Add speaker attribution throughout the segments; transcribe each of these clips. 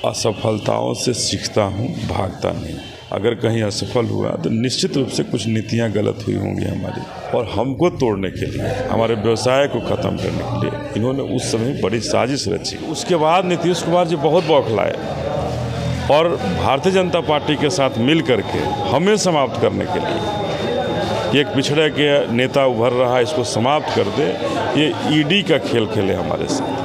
Speaker 1: असफलताओं से सीखता हूँ, भागता नहीं। अगर कहीं असफल हुआ तो निश्चित रूप से कुछ नीतियाँ गलत हुई होंगी हमारी, और हमको तोड़ने के लिए, हमारे व्यवसाय को ख़त्म करने के लिए इन्होंने उस समय बड़ी साजिश रची। उसके बाद नीतीश कुमार जी बहुत बौखलाए और भारतीय जनता पार्टी के साथ मिल करके हमें समाप्त करने के लिए, एक पिछड़े के नेता उभर रहा है, इसको समाप्त कर दे, ये ईडी का खेल खेले हमारे साथ।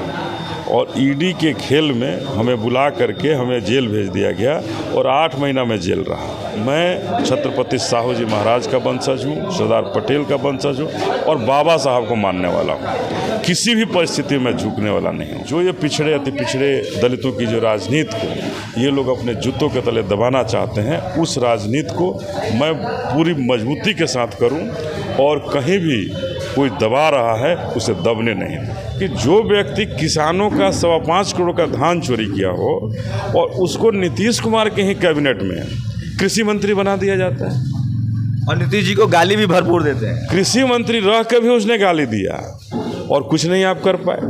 Speaker 1: और ईडी के खेल में हमें बुला करके हमें जेल भेज दिया गया और 8 महीना में जेल रहा। मैं छत्रपति साहू जी महाराज का वंशज हूँ, सरदार पटेल का वंशज हूँ और बाबा साहब को मानने वाला हूँ। किसी भी परिस्थिति में झुकने वाला नहीं हूँ। जो ये पिछड़े अति पिछड़े दलितों की जो राजनीति को ये लोग अपने जूतों के तले दबाना चाहते हैं, उस राजनीति को मैं पूरी मजबूती के साथ करूँ और कहीं भी कोई दबा रहा है उसे दबने नहीं। कि जो व्यक्ति किसानों का 5.25 करोड़ का धान चोरी किया हो और उसको नीतीश कुमार के ही कैबिनेट में कृषि मंत्री बना दिया जाता है,
Speaker 2: और नीतीश जी को गाली भी भरपूर देते हैं।
Speaker 1: कृषि मंत्री रह के भी उसने गाली दिया और कुछ नहीं आप कर पाए।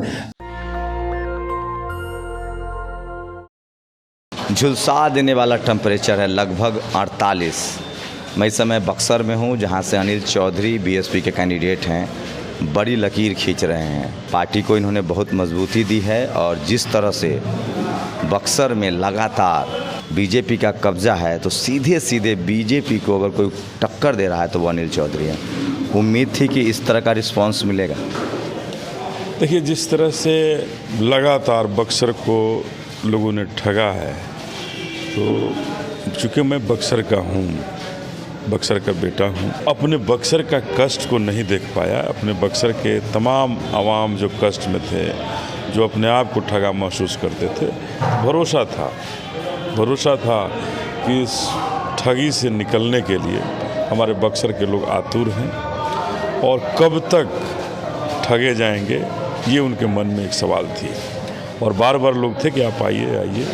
Speaker 2: झुलसा देने वाला टेम्परेचर है लगभग 48। मैं इस समय बक्सर में हूँ, जहाँ से अनिल चौधरी बीएसपी के कैंडिडेट हैं, बड़ी लकीर खींच रहे हैं। पार्टी को इन्होंने बहुत मजबूती दी है और जिस तरह से बक्सर में लगातार बीजेपी का कब्जा है, तो सीधे सीधे बीजेपी को अगर कोई टक्कर दे रहा है तो वो अनिल चौधरी है। उम्मीद थी कि इस तरह का रिस्पांस मिलेगा।
Speaker 1: देखिए, जिस तरह से लगातार बक्सर को लोगों ने ठगा है, तो चूँकि मैं बक्सर का हूँ, बक्सर का बेटा हूँ, अपने बक्सर का कष्ट को नहीं देख पाया। अपने बक्सर के तमाम आवाम जो कष्ट में थे, जो अपने आप को ठगा महसूस करते थे, भरोसा था कि इस ठगी से निकलने के लिए हमारे बक्सर के लोग आतुर हैं और कब तक ठगे जाएंगे, ये उनके मन में एक सवाल थी। और बार बार लोग थे कि आप आइए।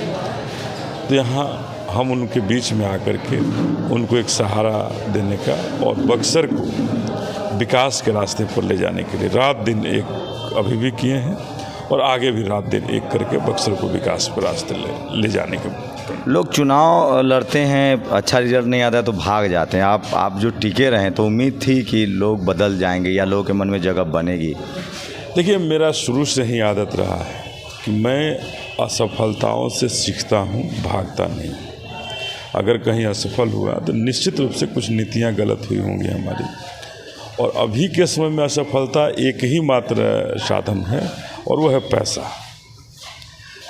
Speaker 1: तो यहाँ हम उनके बीच में आकर के उनको एक सहारा देने का और बक्सर को विकास के रास्ते पर ले जाने के लिए रात दिन एक अभी भी किए हैं और आगे भी रात दिन एक करके बक्सर को विकास के रास्ते ले जाने के।
Speaker 2: लोग चुनाव लड़ते हैं, अच्छा रिजल्ट नहीं आता है तो भाग जाते हैं। आप जो टिके रहें, तो उम्मीद थी कि लोग बदल जाएंगे या लोगों के मन में जगह बनेगी।
Speaker 1: देखिए, मेरा शुरू से ही आदत रहा है कि मैं असफलताओं से सीखता हूँ, भागता नहीं। अगर कहीं असफल हुआ तो निश्चित रूप से कुछ नीतियाँ गलत हुई होंगी हमारी, और अभी के समय में असफलता एक ही मात्र साधन है और वो है पैसा।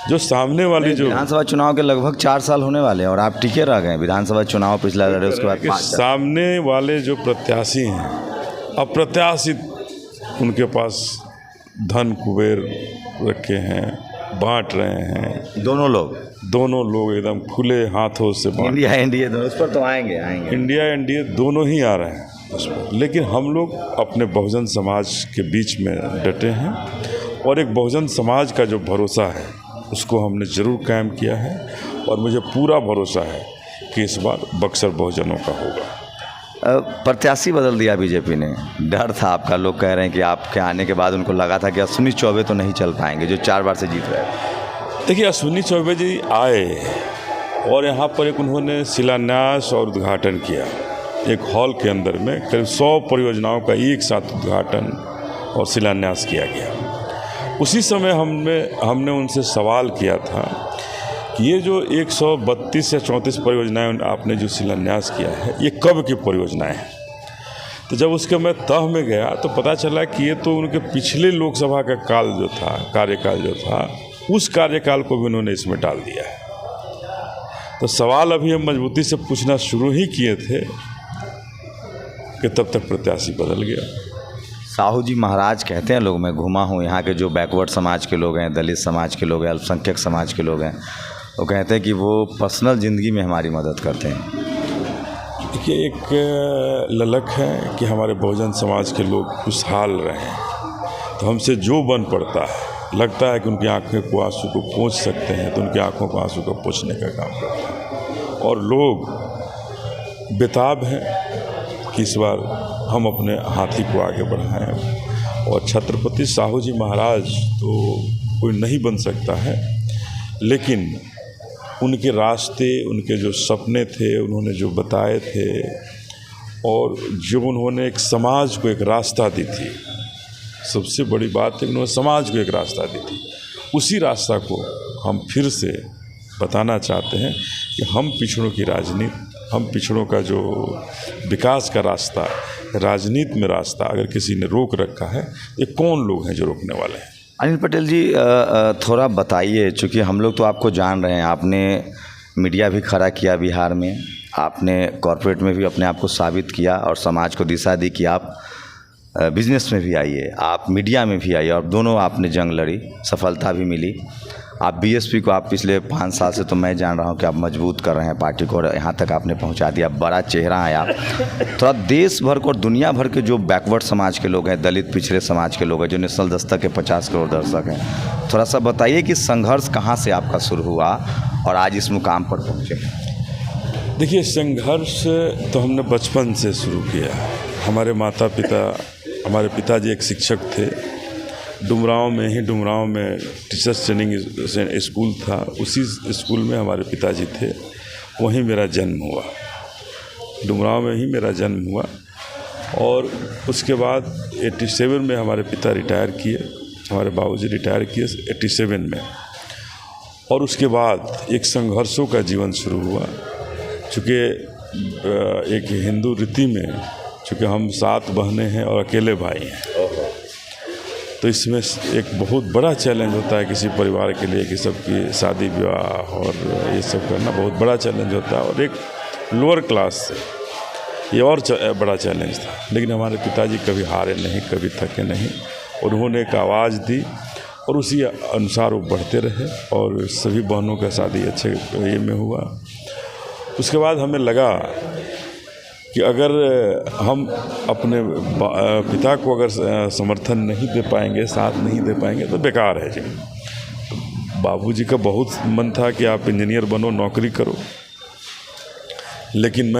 Speaker 1: जो सामने वाली जो
Speaker 2: विधानसभा चुनाव के लगभग 4 साल होने वाले हैं और आप टिके रह गए। विधानसभा चुनाव पिछला लड़े, उसके बाद 5 साल।
Speaker 1: सामने वाले जो प्रत्याशी हैं, अप्रत्याशित उनके पास धन कुबेर रखे हैं, बांट रहे हैं।
Speaker 2: दोनों लोग एकदम खुले हाथों से इंडिया एनडीए दोनों उस पर तो आएंगे।
Speaker 1: इंडिया एनडीए दोनों ही आ रहे हैं उस पर, लेकिन हम लोग अपने बहुजन समाज के बीच में डटे हैं और एक बहुजन समाज का जो भरोसा है उसको हमने ज़रूर कायम किया है और मुझे पूरा भरोसा है कि इस बार बक्सर बहुजनों का होगा।
Speaker 2: प्रत्याशी बदल दिया बीजेपी ने, डर था आपका। लोग कह रहे हैं कि आपके आने के बाद उनको लगा था कि अश्विनी चौबे तो नहीं चल पाएंगे, जो 4 बार से जीत रहे हैं।
Speaker 1: देखिए, अश्विनी चौबे जी आए और यहाँ पर एक उन्होंने शिलान्यास और उद्घाटन किया। एक हॉल के अंदर में करीब 100 परियोजनाओं का एक साथ उद्घाटन और शिलान्यास किया गया। उसी समय हमने उनसे सवाल किया था कि ये जो 132 या 34 परियोजनाएं आपने जो शिलान्यास किया है, ये कब की परियोजनाएं हैं? तो जब उसके मैं तह में गया तो पता चला कि ये तो उनके पिछले लोकसभा का काल जो था, कार्यकाल जो था, उस कार्यकाल को भी उन्होंने इसमें डाल दिया है। तो सवाल अभी हम मजबूती से पूछना शुरू ही किए थे कि तब तक प्रत्याशी बदल गया।
Speaker 2: साहू जी महाराज कहते हैं, लोग, मैं घुमा हूँ, यहाँ के जो बैकवर्ड समाज के लोग हैं, दलित समाज के लोग हैं, अल्पसंख्यक समाज के लोग हैं, वो कहते हैं कि वो पर्सनल ज़िंदगी में हमारी मदद करते हैं।
Speaker 1: देखिए, एक ललक है कि हमारे बहुजन समाज के लोग खुशहाल रहें, तो हमसे जो बन पड़ता है, लगता है कि उनकी आंखों को आंसू को पोंछ सकते हैं, तो उनकी आंखों को आंसू को पोंछने का काम करता है। और लोग बेताब हैं कि इस बार हम अपने हाथी को आगे बढ़ाएं। और छत्रपति साहू जी महाराज तो कोई नहीं बन सकता है, लेकिन उनके रास्ते, उनके जो सपने थे, उन्होंने जो बताए थे, और जो उन्होंने एक समाज को एक रास्ता दी थी, सबसे बड़ी बात है कि उन्होंने समाज को एक रास्ता दी थी। उसी रास्ता को हम फिर से बताना चाहते हैं कि हम पिछड़ों की राजनीति, हम पिछड़ों का जो विकास का रास्ता, राजनीति में रास्ता अगर किसी ने रोक रखा है, ये कौन लोग हैं जो रोकने वाले हैं?
Speaker 2: अनिल पटेल जी, थोड़ा बताइए, चूँकि हम लोग तो आपको जान रहे हैं, आपने मीडिया भी खड़ा किया बिहार में, आपने कॉरपोरेट में भी अपने आप को साबित किया और समाज को दिशा दी कि आप बिजनेस में भी आइए, आप मीडिया में भी आइए, और दोनों आपने जंग लड़ी, सफलता भी मिली। आप बीएसपी को आप पिछले 5 साल से तो मैं जान रहा हूँ कि आप मजबूत कर रहे हैं पार्टी को, और यहाँ तक आपने पहुँचा दिया, बड़ा चेहरा है आप। थोड़ा देश भर को और दुनिया भर के जो बैकवर्ड समाज के लोग हैं, दलित पिछड़े समाज के लोग हैं, जो नेशनल दस्तक के 50 करोड़ दर्शक हैं, थोड़ा सा बताइए कि संघर्ष कहाँ से आपका शुरू हुआ और आज इस मुकाम पर पहुँचे?
Speaker 1: देखिए, संघर्ष तो हमने बचपन से शुरू किया। हमारे माता पिता, हमारे पिताजी एक शिक्षक थे, डुमरांव में टीचर्स ट्रेनिंग स्कूल था, उसी स्कूल में हमारे पिताजी थे, वहीं मेरा जन्म हुआ, डुमरांव में ही मेरा जन्म हुआ। और उसके बाद 87 में हमारे पिता रिटायर किए, हमारे बाबूजी रिटायर किए 87 में, और उसके बाद एक संघर्षों का जीवन शुरू हुआ। चूँकि एक हिंदू रीति में, चूँकि हम 7 बहनें हैं और अकेले भाई हैं, तो इसमें एक बहुत बड़ा चैलेंज होता है किसी परिवार के लिए कि सबकी शादी विवाह और ये सब करना बहुत बड़ा चैलेंज होता है, और एक लोअर क्लास से ये और बड़ा चैलेंज था। लेकिन हमारे पिताजी कभी हारे नहीं, कभी थके नहीं, और उन्होंने एक आवाज़ दी और उसी अनुसार वो बढ़ते रहे, और सभी बहनों का शादी अच्छे ये में हुआ। उसके बाद हमें लगा कि अगर हम अपने पिता को अगर समर्थन नहीं दे पाएंगे, साथ नहीं दे पाएंगे, तो बेकार है जी। बाबूजी का बहुत मन था कि आप इंजीनियर बनो, नौकरी करो, लेकिन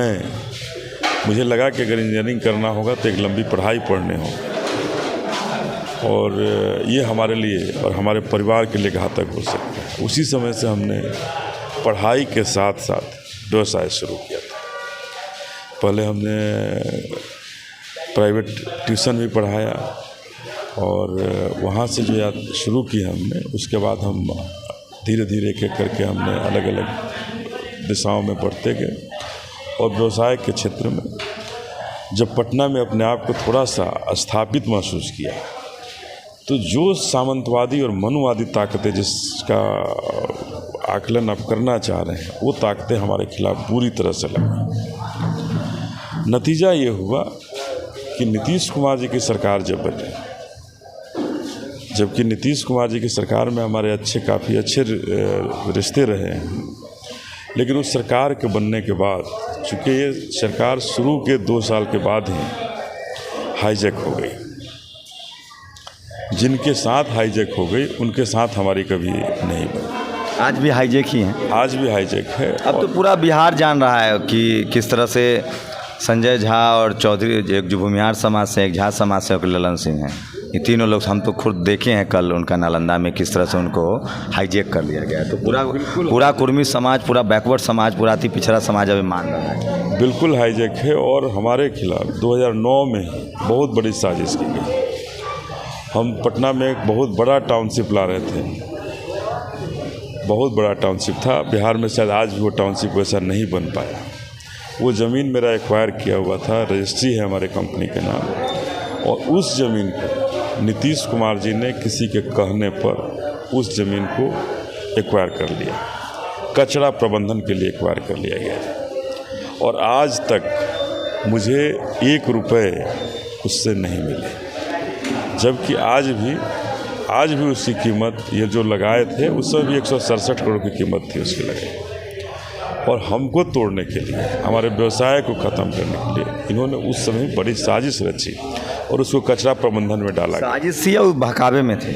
Speaker 1: मुझे लगा कि अगर इंजीनियरिंग करना होगा तो एक लंबी पढ़ाई पढ़ने होगी, और ये हमारे लिए और हमारे परिवार के लिए घातक हो सकता है। उसी समय से हमने पढ़ाई के साथ साथ व्यवसाय शुरू किया था। पहले हमने प्राइवेट ट्यूशन भी पढ़ाया, और वहाँ से जो याद शुरू की हमने, उसके बाद हम धीरे धीरे एक करके हमने अलग अलग दिशाओं में बढ़ते गए। और व्यवसाय के क्षेत्र में जब पटना में अपने आप को थोड़ा सा स्थापित महसूस किया, तो जो सामंतवादी और मनुवादी ताकतें जिसका आकलन आप करना चाह रहे हैं, वो ताकतें हमारे खिलाफ पूरी तरह से लगी। नतीजा ये हुआ कि नीतीश कुमार जी की सरकार जब बनी, जबकि नीतीश कुमार जी की सरकार में हमारे काफ़ी अच्छे रिश्ते रहे हैं, लेकिन उस सरकार के बनने के बाद, चूँकि ये सरकार शुरू के 2 साल के बाद ही हाईजैक हो गई, जिनके साथ हाईजैक हो गई उनके साथ हमारी कभी नहीं बनी।
Speaker 2: आज भी हाईजैक ही हैं? आज
Speaker 1: भी हाईजैक है।
Speaker 2: अब तो पूरा बिहार जान रहा है कि किस तरह से संजय झा और चौधरी, एक जो भूमिहार समाज से, एक झा समाज से, और ललन सिंह हैं, ये तीनों लोग हम तो खुद देखे हैं कल उनका नालंदा में, किस तरह से उनको हाईजैक कर लिया गया है। तो पूरा कुर्मी समाज, पूरा बैकवर्ड समाज, पूरा अति पिछड़ा समाज अभी मान रहा है।
Speaker 1: बिल्कुल हाईजैक है, और हमारे खिलाफ 2009 में बहुत बड़ी साजिश की गई। हम पटना में एक बहुत बड़ा टाउनशिप ला रहे थे, बहुत बड़ा टाउनशिप था, बिहार में शायद आज भी वो टाउनशिप वैसा नहीं बन पाया। वो ज़मीन मेरा एक्वायर किया हुआ था, रजिस्ट्री है हमारे कंपनी के नाम, और उस ज़मीन को नीतीश कुमार जी ने किसी के कहने पर उस ज़मीन को एक्वायर कर लिया, कचरा प्रबंधन के लिए एक्वायर कर लिया गया, और आज तक मुझे 1 रुपये उससे नहीं मिले, जबकि आज भी उसकी कीमत, ये जो लगाए थे उसमें भी 167 करोड़ की कीमत थी उसकी लगाई। और हमको तोड़ने के लिए, हमारे व्यवसाय को ख़त्म करने के लिए इन्होंने उस समय बड़ी साजिश रची और उसको कचरा प्रबंधन में डाला।
Speaker 2: साजिश थी या बहकावे में थे?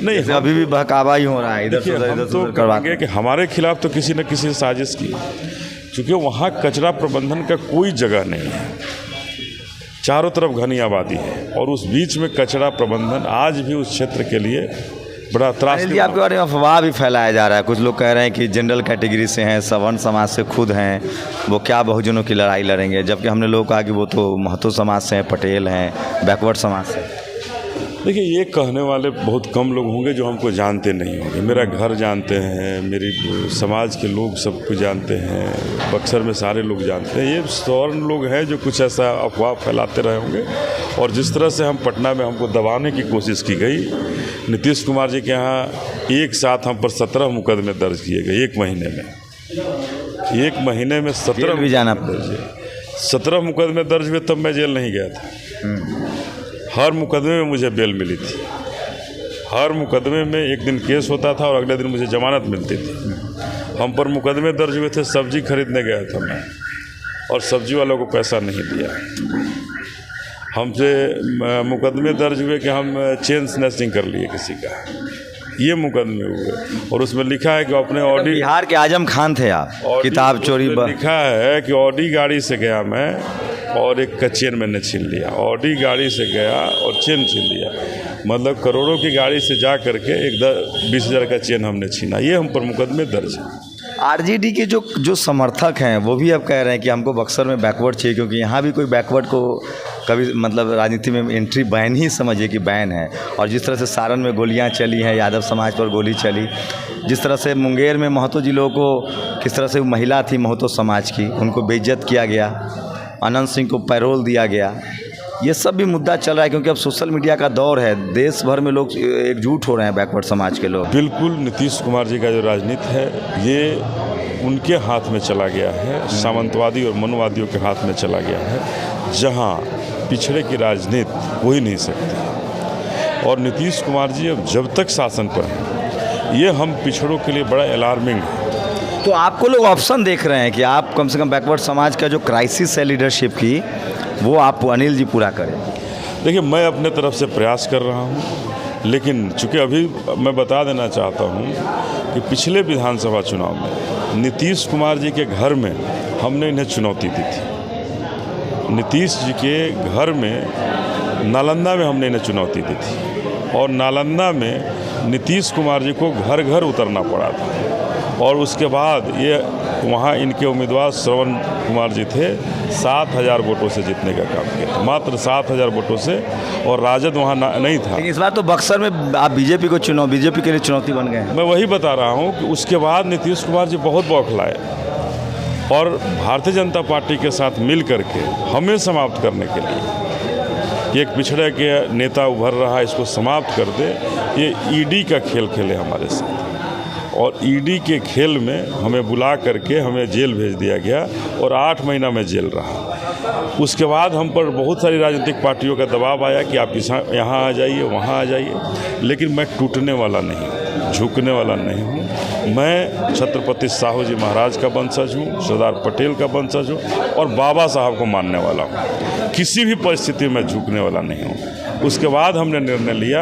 Speaker 2: नहीं, अभी भी बहकावा ही हो रहा है। इधर से
Speaker 1: हम तो करेंगे कि हमारे खिलाफ तो किसी न किसी साजिश की, क्योंकि वहाँ कचरा प्रबंधन का कोई जगह नहीं है, चारों तरफ घनी आबादी है, और उस बीच में कचरा प्रबंधन आज भी उस क्षेत्र के लिए बड़ा त्रास।
Speaker 2: अनिल जी, आपके बारे में अफवाह भी फैलाया जा रहा है। कुछ लोग कह रहे हैं कि जनरल कैटेगरी से हैं, सवर्ण समाज से खुद हैं, वो क्या बहुजनों की लड़ाई लड़ेंगे, जबकि हमने लोग कहा कि वो तो महतो समाज से हैं, पटेल हैं, बैकवर्ड समाज से।
Speaker 1: देखिए, ये कहने वाले बहुत कम लोग होंगे जो हमको जानते नहीं होंगे। मेरा घर जानते हैं, मेरी समाज के लोग सब कुछ जानते हैं, बक्सर में सारे लोग जानते हैं। ये सवर्ण लोग हैं जो कुछ ऐसा अफवाह फैलाते रहे होंगे। और जिस तरह से हम पटना में हमको दबाने की कोशिश की गई, नीतीश कुमार जी के यहाँ एक साथ हम पर 17 मुकदमे दर्ज किए गए एक महीने में। एक महीने में 17
Speaker 2: भी जाना
Speaker 1: दर्ज है। 17 मुकदमे दर्ज हुए, तब मैं जेल नहीं गया था। हर मुकदमे में मुझे बेल मिली थी। हर मुकदमे में एक दिन केस होता था और अगले दिन मुझे जमानत मिलती थी। हम पर मुकदमे दर्ज हुए थे, सब्जी खरीदने गया था मैं, और सब्जी वालों को पैसा नहीं दिया। हमसे मुकदमे दर्ज हुए कि हम चेन स्नैचिंग कर लिए किसी का, ये मुकदमे हुए। और उसमें लिखा है कि अपने ऑडी,
Speaker 2: बिहार के आजम खान थे आप, किताब चोरी
Speaker 1: लिखा है कि ऑडी गाड़ी से गया मैं और एक का चेन मैंने छीन लिया। ऑडी गाड़ी से गया और चेन छीन लिया, मतलब करोड़ों की गाड़ी से जा करके 20,000 का चेन हमने छीना। ये हम पर मुकदमे दर्ज है।
Speaker 2: आरजेडी के जो समर्थक हैं वो भी अब कह रहे हैं कि हमको बक्सर में बैकवर्ड चाहिए, क्योंकि यहाँ भी कोई बैकवर्ड को कभी मतलब राजनीति में एंट्री बैन ही समझिए कि बैन है। और जिस तरह से सारण में गोलियाँ चली हैं, यादव समाज पर गोली चली, जिस तरह से मुंगेर में महतो जिलों को किस तरह से महिला थी महतो समाज की, उनको बेइज्जत किया गया, अनंत सिंह को पैरोल दिया गया, ये सब भी मुद्दा चल रहा है। क्योंकि अब सोशल मीडिया का दौर है, देश भर में लोग एकजुट हो रहे हैं, बैकवर्ड समाज के लोग।
Speaker 1: बिल्कुल, नीतीश कुमार जी का जो राजनीति है ये उनके हाथ में चला गया है, सामंतवादी और मनवादियों के हाथ में चला गया है, जहां पिछड़े की राजनीति हो ही नहीं सकती। और नीतीश कुमार जी अब जब तक शासन पर हैं, ये हम पिछड़ों के लिए बड़ा अलार्मिंग है।
Speaker 2: तो आपको लोग ऑप्शन देख रहे हैं कि आप कम से कम बैकवर्ड समाज का जो क्राइसिस है लीडरशिप की, वो आप अनिल जी पूरा करें।
Speaker 1: देखिए, मैं अपने तरफ से प्रयास कर रहा हूँ, लेकिन चूँकि अभी मैं बता देना चाहता हूँ कि पिछले विधानसभा चुनाव में नीतीश कुमार जी के घर में हमने इन्हें चुनौती दी थी। नीतीश जी के घर में नालंदा में हमने इन्हें चुनौती दी थी, और नालंदा में नीतीश कुमार जी को घर घर उतरना पड़ा था। और उसके बाद ये वहाँ इनके उम्मीदवार श्रवण कुमार जी थे, 7,000 वोटों से जीतने का काम किया था, मात्र 7,000 वोटों से। और राजद वहाँ नहीं था।
Speaker 2: लेकिन इस बार तो बक्सर में आप बीजेपी के लिए चुनौती बन गए।
Speaker 1: मैं वही बता रहा हूँ कि उसके बाद नीतीश कुमार जी बहुत बौखलाए और भारतीय जनता पार्टी के साथ मिल करके हमें समाप्त करने के लिए कि एक पिछड़े के नेता उभर रहा है, इसको समाप्त कर दे, ये ईडी का खेल खेले हमारे साथ। और ईडी के खेल में हमें बुला करके हमें जेल भेज दिया गया और 8 महीना में जेल रहा। उसके बाद हम पर बहुत सारी राजनीतिक पार्टियों का दबाव आया कि आप यहाँ आ जाइए, वहाँ आ जाइए, लेकिन मैं टूटने वाला नहीं, झुकने वाला नहीं हूँ। मैं छत्रपति साहू जी महाराज का वंशज हूँ, सरदार पटेल का वंशज हूँ, और बाबा साहब को मानने वाला हूँ। किसी भी परिस्थिति में झुकने वाला नहीं हूँ। उसके बाद हमने निर्णय लिया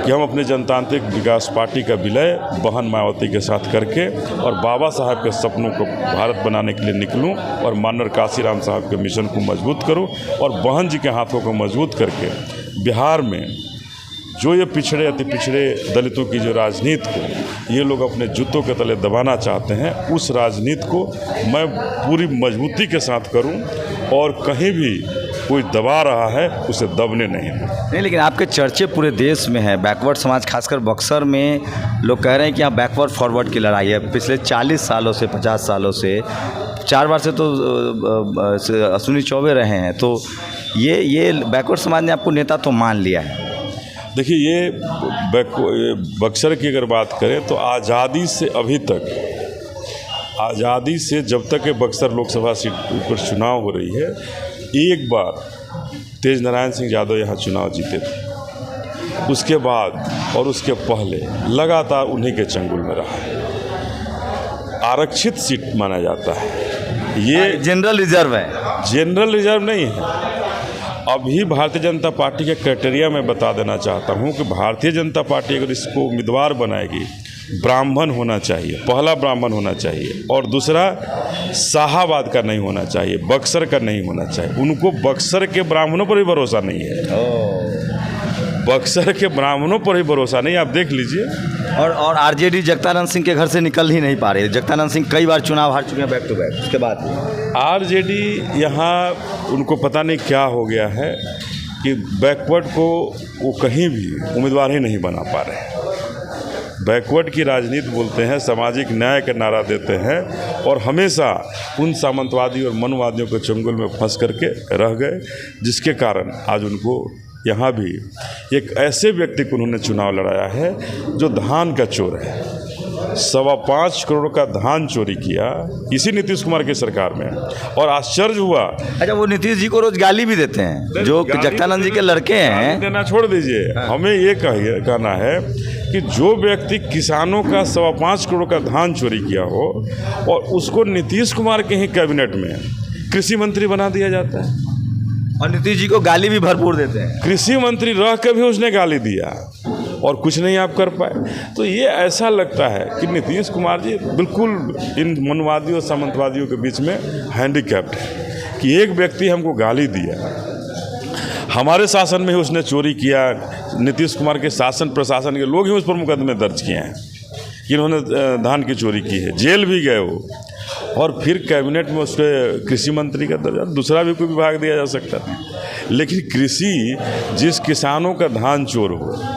Speaker 1: कि हम अपने जनतांत्रिक विकास पार्टी का विलय बहन मायावती के साथ करके और बाबा साहब के सपनों को भारत बनाने के लिए निकलूं और माननीय काशीराम साहब के मिशन को मजबूत करूं, और बहन जी के हाथों को मजबूत करके बिहार में जो ये पिछड़े अति पिछड़े दलितों की जो राजनीति को ये लोग अपने जूतों के तले दबाना चाहते हैं, उस राजनीति को मैं पूरी मजबूती के साथ करूं, और कहीं भी कोई दबा रहा है उसे दबने नहीं।
Speaker 2: लेकिन आपके चर्चे पूरे देश में है, बैकवर्ड समाज, खासकर बक्सर में लोग कह रहे हैं कि यहाँ बैकवर्ड फॉरवर्ड की लड़ाई है। पिछले 40 सालों से 50 सालों से 4 बार से तो अश्विनी चौबे रहे हैं, तो ये बैकवर्ड समाज ने आपको नेता तो मान लिया है।
Speaker 1: देखिए, ये बक्सर की अगर बात करें तो आज़ादी से अभी तक, आज़ादी से जब तक ये बक्सर लोकसभा सीट पर चुनाव हो रही है, एक बार तेज नारायण सिंह यादव यहाँ चुनाव जीते थे। उसके बाद और उसके पहले लगातार उन्हीं के चंगुल में रहा। आरक्षित सीट माना जाता है, ये
Speaker 2: जनरल रिजर्व है।
Speaker 1: जनरल रिजर्व नहीं है। अभी भारतीय जनता पार्टी के क्राइटेरिया में बता देना चाहता हूँ कि भारतीय जनता पार्टी अगर इसको उम्मीदवार बनाएगी, ब्राह्मण होना चाहिए, पहला ब्राह्मण होना चाहिए, और दूसरा शाहाबाद का नहीं होना चाहिए, बक्सर का नहीं होना चाहिए। उनको बक्सर के ब्राह्मणों पर भी भरोसा नहीं है। बक्सर के ब्राह्मणों पर ही भरोसा नहीं, आप देख लीजिए।
Speaker 2: और आरजेडी जगदानंद सिंह के घर से निकल ही नहीं पा रही है। जगदानंद सिंह कई बार चुनाव हार चुके हैं बैक टू बैक, उसके बाद
Speaker 1: आरजेडी यहाँ उनको पता नहीं क्या हो गया है कि बैकवर्ड को वो कहीं भी उम्मीदवार ही नहीं बना पा रहे। बैकवर्ड की राजनीति बोलते हैं, सामाजिक न्याय का नारा देते हैं और हमेशा उन सामंतवादी और मनवादियों के चंगुल में फंस करके रह गए, जिसके कारण आज उनको यहाँ भी एक ऐसे व्यक्ति को उन्होंने चुनाव लड़ाया है जो धान का चोर है। 5.25 करोड़ का धान चोरी किया इसी नीतीश कुमार की सरकार में, और आश्चर्य हुआ।
Speaker 2: अच्छा, वो नीतीश जी को रोज गाली भी देते हैं, जो जगदानंद जी के लड़के हैं।
Speaker 1: देना छोड़ दीजिए, हमें ये कहना है कि जो व्यक्ति किसानों का 5.25 करोड़ का धान चोरी किया हो और उसको नीतीश कुमार के ही कैबिनेट में कृषि मंत्री बना दिया जाता है,
Speaker 2: और नीतीश जी को गाली भी भरपूर देते हैं।
Speaker 1: कृषि मंत्री रह के भी उसने गाली दिया और कुछ नहीं आप कर पाए। तो ये ऐसा लगता है कि नीतीश कुमार जी बिल्कुल इन मनवादियों और सामंतवादियों के बीच में हैंडीकैप्ड है कि एक व्यक्ति हमको गाली दिया, हमारे शासन में ही उसने चोरी किया। नीतीश कुमार के शासन प्रशासन के लोग ही उस पर मुकदमे दर्ज किए हैं कि इन्होंने धान की चोरी की है, जेल भी गए वो, और फिर कैबिनेट में उसके कृषि मंत्री का दर्जा, दूसरा भी कोई विभाग दिया जा सकता था। लेकिन कृषि, जिस किसानों का धान चोर हो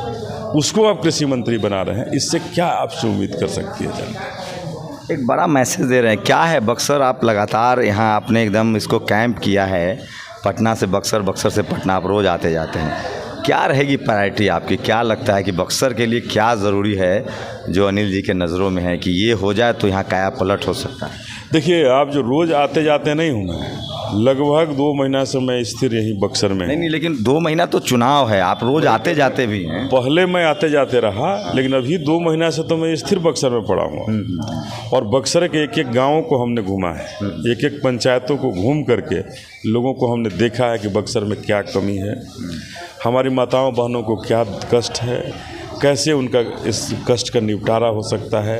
Speaker 1: उसको आप कृषि मंत्री बना रहे हैं, इससे क्या आपसे उम्मीद कर सकती है जनता?
Speaker 2: एक बड़ा मैसेज दे रहे हैं। क्या है बक्सर, आप लगातार यहाँ आपने एकदम इसको कैंप किया है, पटना से बक्सर, बक्सर से पटना, आप रोज़ आते जाते हैं। क्या रहेगी प्रायोरिटी आपकी? क्या लगता है कि बक्सर के लिए क्या ज़रूरी है जो अनिल जी के नज़रों में है कि ये हो जाए तो यहाँ काया पलट हो सकता है?
Speaker 1: देखिए, आप जो रोज़ आते जाते नहीं हूँ मैं, लगभग 2 महीना से मैं स्थिर यहीं बक्सर में।
Speaker 2: नहीं, लेकिन 2 महीना तो चुनाव है, आप रोज़ आते जाते भी हैं।
Speaker 1: पहले मैं आते जाते रहा, लेकिन अभी 2 महीना से तो मैं स्थिर बक्सर में पड़ा हूँ और बक्सर के एक एक गाँवों को हमने घूमा है, एक एक पंचायतों को घूम करके लोगों को हमने देखा है कि बक्सर में क्या कमी है, हमारी माताओं बहनों को क्या कष्ट है, कैसे उनका इस कष्ट का निपटारा हो सकता है,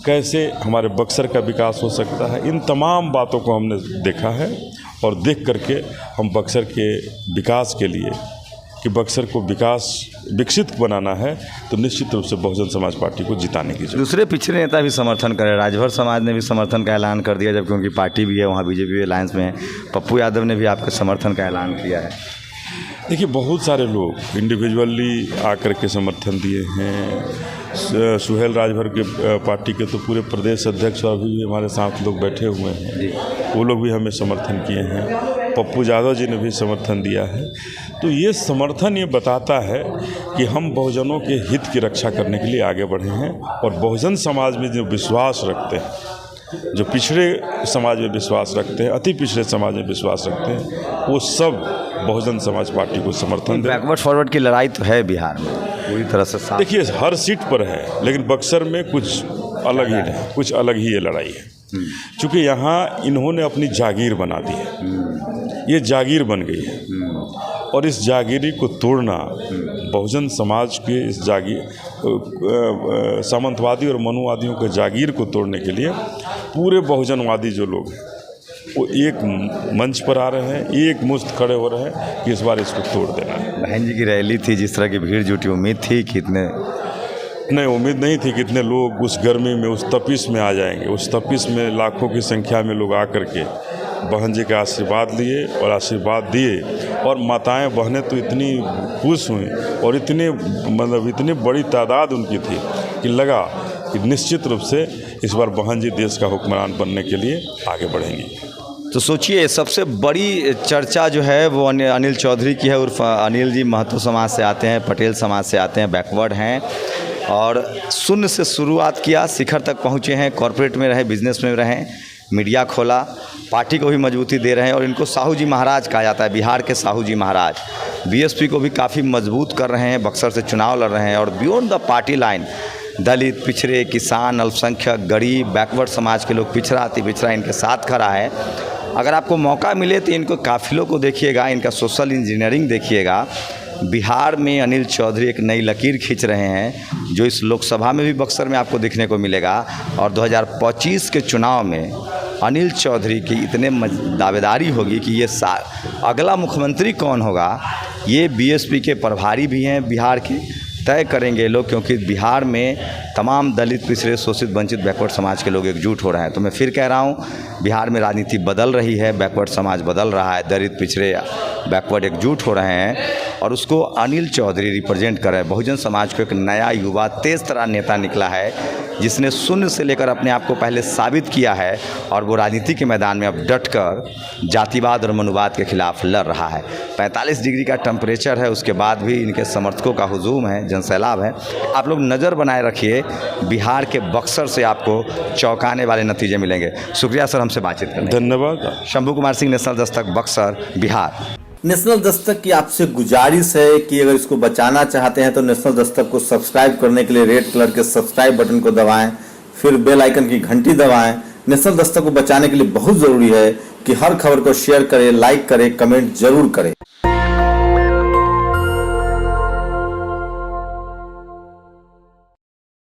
Speaker 1: कैसे हमारे बक्सर का विकास हो सकता है। इन तमाम बातों को हमने देखा है और देख करके हम बक्सर के विकास के लिए, कि बक्सर को विकसित बनाना है, तो निश्चित रूप से बहुजन समाज पार्टी को जिताने की जरूरत।
Speaker 2: दूसरे पिछड़े नेता भी समर्थन करें, राजभर समाज ने भी समर्थन का ऐलान कर दिया, जबकि उनकी पार्टी भी है वहाँ, बीजेपी अलायंस में है। पप्पू यादव ने भी आपके समर्थन का ऐलान किया है।
Speaker 1: देखिए, बहुत सारे लोग इंडिविजुअली आकर के समर्थन दिए हैं। सुहेल राजभर के पार्टी के तो पूरे प्रदेश अध्यक्ष और अभी भी हमारे साथ लोग बैठे हुए हैं, वो लोग भी हमें समर्थन किए हैं। पप्पू यादव जी ने भी समर्थन दिया है। तो ये समर्थन ये बताता है कि हम बहुजनों के हित की रक्षा करने के लिए आगे बढ़े हैं और बहुजन समाज में जो विश्वास रखते हैं, जो पिछड़े समाज में विश्वास रखते हैं, अति पिछड़े समाज में विश्वास रखते हैं, वो सब बहुजन समाज पार्टी को समर्थन दें।
Speaker 2: बैकवर्ड फॉरवर्ड की लड़ाई तो है बिहार में पूरी तरह से।
Speaker 1: देखिए, हर सीट पर है, लेकिन बक्सर में कुछ अलग ही है, कुछ अलग ही ये लड़ाई है। क्योंकि यहाँ इन्होंने अपनी जागीर बना दी है, ये जागीर बन गई है और इस जागीरी को तोड़ना, बहुजन समाज के इस सामंतवादी और मनुवादियों के जागीर को तोड़ने के लिए पूरे बहुजनवादी जो लोग हैं वो एक मंच पर आ रहे हैं, एक मुश्त खड़े हो रहे हैं कि इस बार इसको तोड़ देना है।
Speaker 2: बहन जी की रैली थी, जिस तरह की भीड़ जुटी, उम्मीद थी कि इतने
Speaker 1: नहीं, उम्मीद नहीं थी कि इतने लोग उस गर्मी में, उस तपिश में आ जाएंगे। उस तपिश में लाखों की संख्या में लोग आकर के बहन जी का आशीर्वाद लिए और आशीर्वाद दिए, और माताएं बहनें तो इतनी खुश हुई और इतनी बड़ी तादाद उनकी थी कि लगा कि निश्चित रूप से इस बार बहन जी देश का हुक्मरान बनने के लिए आगे बढ़ेंगी।
Speaker 2: तो सोचिए, सबसे बड़ी चर्चा जो है वो अनिल चौधरी की है। उर्फ अनिल जी महतो समाज से आते हैं, पटेल समाज से आते हैं, बैकवर्ड हैं और शून्य से शुरुआत किया, शिखर तक पहुँचे हैं। कॉरपोरेट में रहे, बिजनेस में रहे, मीडिया खोला, पार्टी को भी मजबूती दे रहे हैं और इनको साहू जी महाराज कहा जाता है, बिहार के साहू जी महाराज। बीएसपी को भी काफ़ी मजबूत कर रहे हैं, बक्सर से चुनाव लड़ रहे हैं और बियॉन्ड द पार्टी लाइन दलित, पिछड़े, किसान, अल्पसंख्यक, गरीब, बैकवर्ड समाज के लोग, पिछड़ा अति पिछड़ा इनके साथ खड़ा है। अगर आपको मौका मिले तो इनको काफिलों को देखिएगा, इनका सोशल इंजीनियरिंग देखिएगा। बिहार में अनिल चौधरी एक नई लकीर खींच रहे हैं, जो इस लोकसभा में भी बक्सर में आपको देखने को मिलेगा और 2025 के चुनाव में अनिल चौधरी की इतने दावेदारी होगी कि ये अगला मुख्यमंत्री कौन होगा, ये बीएसपी के प्रभारी भी हैं बिहार के, तय करेंगे लोग, क्योंकि बिहार में तमाम दलित, पिछड़े, शोषित, वंचित, बैकवर्ड समाज के लोग एकजुट हो रहे हैं। तो मैं फिर कह रहा हूँ, बिहार में राजनीति बदल रही है, बैकवर्ड समाज बदल रहा है, दलित, पिछड़े, बैकवर्ड एकजुट हो रहे हैं और उसको अनिल चौधरी रिप्रेजेंट कर रहे हैं। बहुजन समाज को एक नया युवा तेज तरह नेता निकला है, जिसने शून्य से लेकर अपने आप को पहले साबित किया है और वो राजनीति के मैदान में अब डटकर जातिवाद और मनुवाद के खिलाफ लड़ रहा है। 45 डिग्री का टेम्परेचर है, उसके बाद भी इनके समर्थकों का हुजूम है, जनसैलाब है। आप लोग नज़र बनाए रखिए, बिहार के बक्सर से आपको चौंकाने वाले नतीजे मिलेंगे। शुक्रिया सर हमसे बातचीत करने।
Speaker 1: धन्यवाद।
Speaker 2: शंभू कुमार सिंह, नेशनल दस्तक, बक्सर, बिहार।
Speaker 3: नेशनल दस्तक की आपसे गुजारिश है कि अगर इसको बचाना चाहते हैं तो नेशनल दस्तक को सब्सक्राइब करने के लिए रेड कलर के सब्सक्राइब बटन को दबाएं, फिर बेल आइकन की घंटी दबाएं। नेशनल दस्तक को बचाने के लिए बहुत जरूरी है कि हर खबर को शेयर करें, लाइक करें, कमेंट जरूर करें।